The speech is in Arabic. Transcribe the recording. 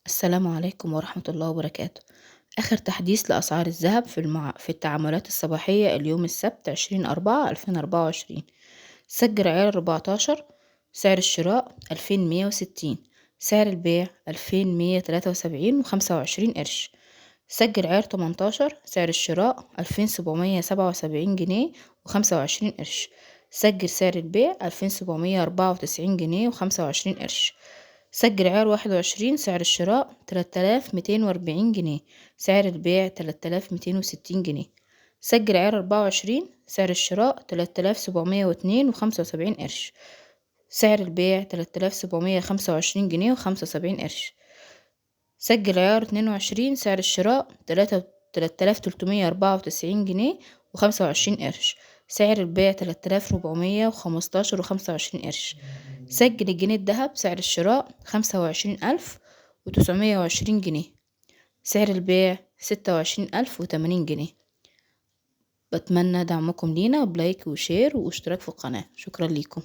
السلام عليكم ورحمة الله وبركاته. آخر تحديث لأسعار الذهب في التعاملات الصباحية اليوم السبت 20/4/2024. سجل عيار 14 سعر الشراء 2160، سعر البيع 2173.25 قرش. سجل عيار 18 سعر الشراء 2777 جنيه و25 قرش. سجل سعر البيع 2794 جنيه و25 قرش. سجل عيار 21 سعر الشراء 3240 جنيه، سعر البيع 3260 جنيه. سجل عيار 24 سعر الشراء 3702.75 قرش، سعر البيع 3725 جنيه و75 قرش. سجل عيار 22 سعر الشراء 3394 جنيه و25 قرش، سعر البيع 3415.25 قرش. سجل الجنيه الذهب سعر الشراء 25920 جنيه، سعر البيع 26080 جنيه. بتمنى دعمكم لينا بلايك وشير واشتراك في القناة. شكرا ليكم.